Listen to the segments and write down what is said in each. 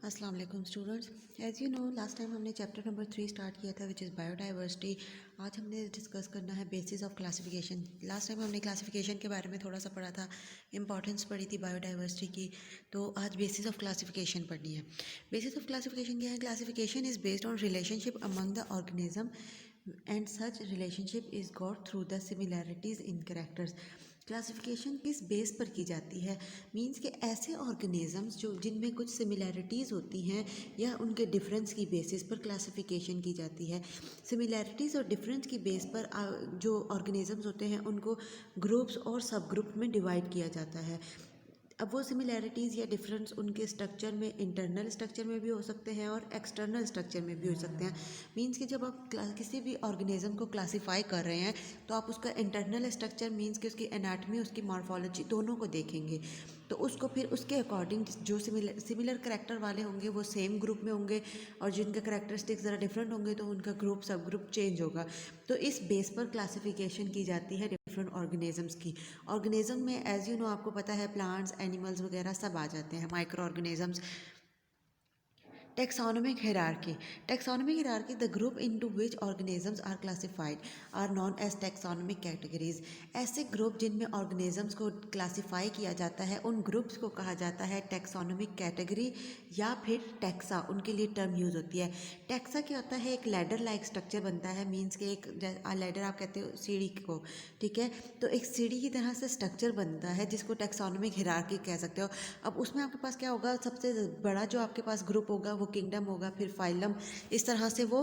अस्सलाम वालेकुम students. As you know last time हमने चैप्टर नंबर 3 स्टार्ट किया था विच इज़ बायोडाइवर्सिटी। आज हमने डिस्कस करना है basis of classification. Last time हमने क्लासिफिकेशन के बारे में थोड़ा सा पढ़ा था, इंपॉर्टेंस पढ़ी थी बायोडाइवर्सिटी की। तो आज बेसिस ऑफ क्लासिफिकेशन पढ़नी है। बेसिस ऑफ क्लासिफिकेशन क्या है? Classification is based on relationship among the organism and such relationship is got through the similarities in characters. Classification किस बेस पर की जाती है? मींस के ऐसे ऑर्गेनिजम्स जो जिनमें कुछ सिमिलैरिटीज़ होती हैं या उनके डिफरेंस की बेसिस पर क्लासिफिकेशन की जाती है। सिमिलैरिटीज़ और डिफरेंस की बेस पर जो ऑर्गेनिजम्स होते हैं उनको ग्रुप्स और सब ग्रुप में डिवाइड किया जाता है। अब वो सिमिलैरिटीज़ या डिफरेंस उनके स्ट्रक्चर में, इंटरनल स्ट्रक्चर में भी हो सकते हैं और एक्सटर्नल स्ट्रक्चर में भी हो सकते हैं। मींस कि जब आप किसी भी ऑर्गेनिज्म को क्लासीफाई कर रहे हैं तो आप उसका इंटरनल स्ट्रक्चर मींस कि उसकी एनाटमी, उसकी मॉर्फोलॉजी दोनों को देखेंगे। तो उसको फिर उसके अकॉर्डिंग जो सिमिलर करेक्टर वाले होंगे वो सेम ग्रुप में होंगे और जिनके करेक्टरिस्टिक्स ज़रा डिफरेंट होंगे तो उनका ग्रुप सब ग्रुप चेंज होगा। तो इस बेस पर क्लासिफिकेशन की जाती है डिफरेंट ऑर्गेनिजम्स की। ऑर्गेनिज्म में एज यू नो आपको पता है प्लांट्स, एनिमल्स वगैरह सब आ जाते हैं, micro organisms. Taxonomic hierarchy. Taxonomic hierarchy, the group into which organisms are classified are known as taxonomic categories. ऐसे ग्रुप जिनमें ऑर्गेनिजम्स को क्लासीफाई किया जाता है उन ग्रुप्स को कहा जाता है टैक्सोनॉमिक कैटेगरी या फिर टैक्सा, उनके लिए टर्म यूज़ होती है। टैक्सा क्या होता है? एक लैडर लाइक स्ट्रक्चर बनता है, मीन्स के एक लैडर आप कहते हो सीढ़ी को, ठीक है? तो एक सीढ़ी की तरह से स्ट्रक्चर बनता है जिसको टैक्सोनॉमिक हिरार्की कह सकते हो। अब उसमें आपके पास क्या होगा? सबसे बड़ा जो आपके पास ग्रुप होगा वो किंगडम होगा, फिर फाइलम, इस तरह से वो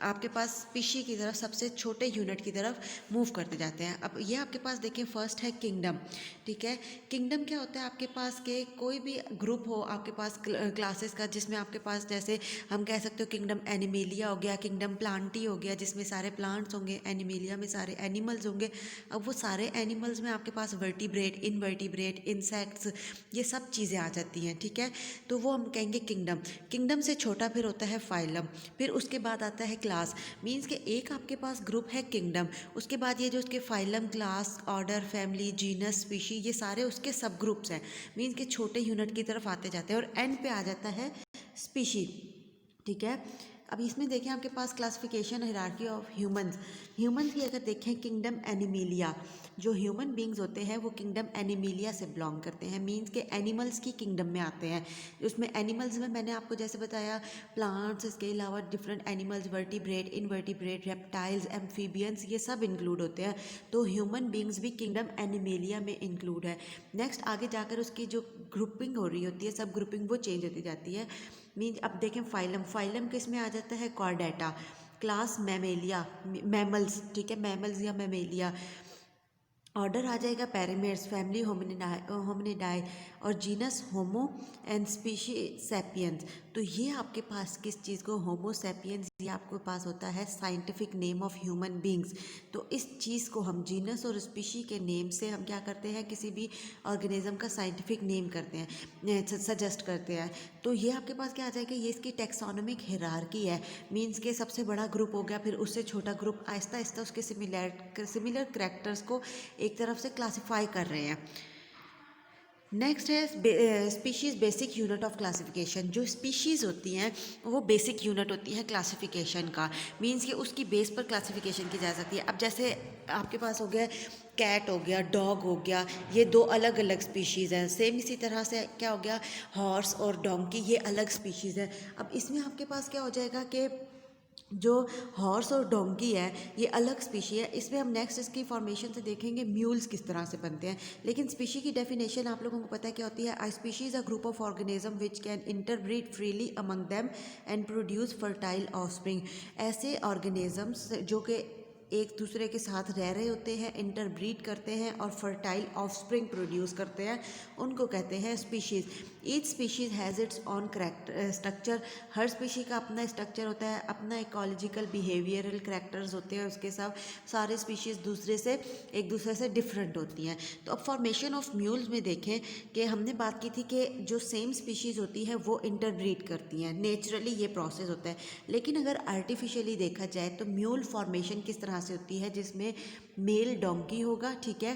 आपके पास स्पीशी की तरफ, सबसे छोटे यूनिट की तरफ मूव करते जाते हैं। अब ये आपके पास देखें, फर्स्ट है किंगडम, ठीक है? किंगडम क्या होता है? आपके पास के कोई भी ग्रुप हो आपके पास क्लासेस का, जिसमें आपके पास जैसे हम कह सकते हो किंगडम एनिमेलिया हो गया, किंगडम प्लांटी हो गया जिसमें सारे प्लांट्स होंगे, एनिमेलिया में सारे एनिमल्स होंगे। अब वो सारे एनिमल्स में आपके पास वर्टिब्रेट, इनवर्टिब्रेट, इंसेक्ट्स, ये सब चीज़ें आ जाती हैं, ठीक है? तो वो हम कहेंगे किंगडम। किंगडम से छोटा फिर होता है फाइलम, फिर उसके बाद आता है क्लास। मींस के एक आपके पास ग्रुप है किंगडम, उसके बाद ये जो उसके phylum, class, order, family, genus, species, ये सारे उसके सब ग्रुप्स हैं। मींस के छोटे यूनिट की तरफ आते जाते हैं और एंड पे आ जाता है स्पीशी, ठीक है? अब इसमें देखें आपके पास classification hierarchy of humans. Humans की अगर देखें, किंगडम एनिमेलिया, जो ह्यूमन बींग्स होते हैं वो किंगडम एनिमेलिया से बिलोंग करते हैं, मींस के एनिमल्स की किंगडम में आते हैं। उसमें एनिमल्स में मैंने आपको जैसे बताया प्लांट्स, इसके अलावा different animals, vertebrate, invertebrate, reptiles, amphibians, ये सब इंक्लूड होते हैं। तो ह्यूमन बींग्स भी किंगडम एनिमेलिया में इंक्लूड है। नेक्स्ट आगे जाकर उसकी जो ग्रुपिंग हो रही होती है, सब ग्रुपिंग, वो चेंज होती जाती है। मीन अब देखें फाइलम, फाइलम किस में आ जाता है? कॉर्डेटा। क्लास मैमेलिया, मैमल्स, ठीक है? मैमल्स या मैमेलिया। ऑर्डर आ जाएगा पैरामेड्स, फैमिली होमिनिडाई और genus homo and species sapiens. तो ये आपके पास किस चीज़ को? होमो सैपियंस, ये आपके पास होता है scientific name of human beings. तो इस चीज़ को हम जीनस और स्पीशी के नेम से हम क्या करते हैं? किसी भी ऑर्गेनिज्म का साइंटिफिक नेम करते हैं, सजेस्ट करते हैं। तो ये आपके पास क्या आ जाएगा? ये इसकी टैक्सोनॉमिक हिरार्की है। मींस के सबसे बड़ा ग्रुप हो गया, फिर उससे छोटा ग्रुप, आहिस्ता आहिस्ता उसके सिमिलर करैक्टर्स को एक तरफ से क्लासिफाई कर रहे हैं। नेक्स्ट है species basic unit of classification. जो स्पीशीज़ होती हैं वो बेसिक यूनिट होती है क्लासिफिकेशन का, मींस कि उसकी बेस पर क्लासिफिकेशन की जा सकती है। अब जैसे आपके पास हो गया कैट, हो गया डॉग, हो गया, ये दो अलग अलग स्पीशीज़ हैं। सेम इसी तरह से क्या हो गया, हॉर्स और डोंकी, ये अलग स्पीशीज़ हैं। अब इसमें आपके पास क्या हो जाएगा कि जो हॉर्स और डोंकी है ये अलग स्पीशी है। इसमें हम नेक्स्ट इसकी फॉर्मेशन से देखेंगे म्यूल्स किस तरह से बनते हैं। लेकिन स्पीशी की डेफिनेशन आप लोगों को पता है क्या होती है? Species is a group of organism which can interbreed freely among them and produce fertile offspring. ऐसे ऑर्गेनिजम्स जो कि एक दूसरे के साथ रह रहे होते हैं, इंटरब्रीड करते हैं और फर्टाइल ऑफस्प्रिंग प्रोड्यूस करते हैं, उनको कहते हैं species. Each species has its on character structure. Her species का अपना स्ट्रक्चर होता है, अपना इकोलॉजिकल बिहेवियरल करैक्टर्स होते हैं उसके साथ। सारे स्पीशीज़ एक दूसरे से डिफरेंट होती हैं। तो अब फॉर्मेशन ऑफ म्यूल्स में देखें कि हमने बात की थी कि जो सेम स्पीशीज़ होती है वो इंटरब्रीड करती हैं, नेचुरली ये प्रोसेस होता है। लेकिन अगर आर्टिफिशियली देखा जाए तो म्यूल फॉर्मेशन किस तरह से होती है? जिसमें मेल डोंकी होगा, ठीक है,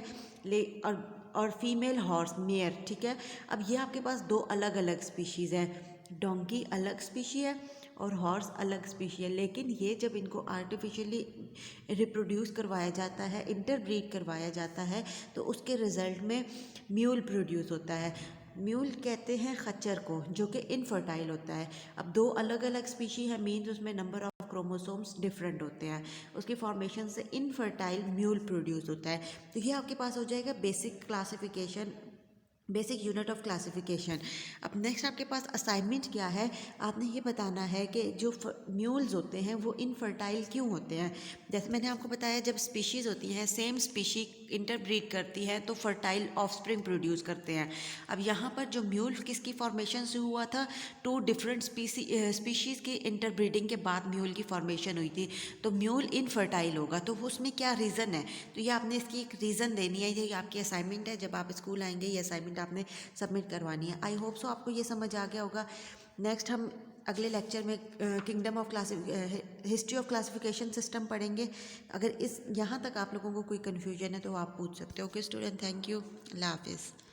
और फीमेल हॉर्स मेयर, ठीक है? अब ये आपके पास दो अलग अलग स्पीशीज़ हैं, डोंकी अलग स्पीशी है और हॉर्स अलग स्पीशी है, लेकिन ये जब इनको आर्टिफिशियली रिप्रोड्यूस करवाया जाता है, इंटरब्रीड करवाया जाता है, तो उसके रिज़ल्ट में म्यूल प्रोड्यूस होता है। म्यूल कहते हैं खच्चर को, जो कि इनफर्टाइल होता है। अब दो अलग अलग स्पीशी है, मीन्स उसमें नंबर ऑफ क्रोमोसोम्स डिफरेंट होते हैं, उसकी फॉर्मेशन से इनफर्टाइल म्यूल प्रोड्यूस होता है। तो ये आपके पास हो जाएगा basic classification, basic unit of classification. अब नेक्स्ट आपके पास असाइनमेंट क्या है, आपने ये बताना है कि जो म्यूल्स होते हैं वो इनफर्टाइल क्यों होते हैं। जैसे मैंने आपको बताया, जब स्पीशीज़ होती हैं, सेम स्पीशी इंटरब्रीड करती है तो फर्टाइल ऑफस्प्रिंग प्रोड्यूस करते हैं। अब यहाँ पर जो म्यूल किसकी फॉर्मेशन से हुआ था, टू डिफरेंट स्पीशीज़ की इंटरब्रीडिंग के बाद म्यूल की फॉर्मेशन हुई थी, तो म्यूल इनफर्टाइल होगा। तो उसमें क्या रीज़न है, तो ये आपने इसकी एक रीज़न देनी है। ये आपकी असाइनमेंट है, जब आप स्कूल आएंगे ये असाइनमेंट आपने सबमिट करवानी है। आई होप सो आपको ये समझ आ गया होगा। नेक्स्ट हम अगले लेक्चर में kingdom of history of classification system पढ़ेंगे। अगर इस यहाँ तक आप लोगों को कोई कन्फ्यूजन है तो आप पूछ सकते हो। ओके स्टूडेंट, थैंक यू, अल्लाह हाफिज़।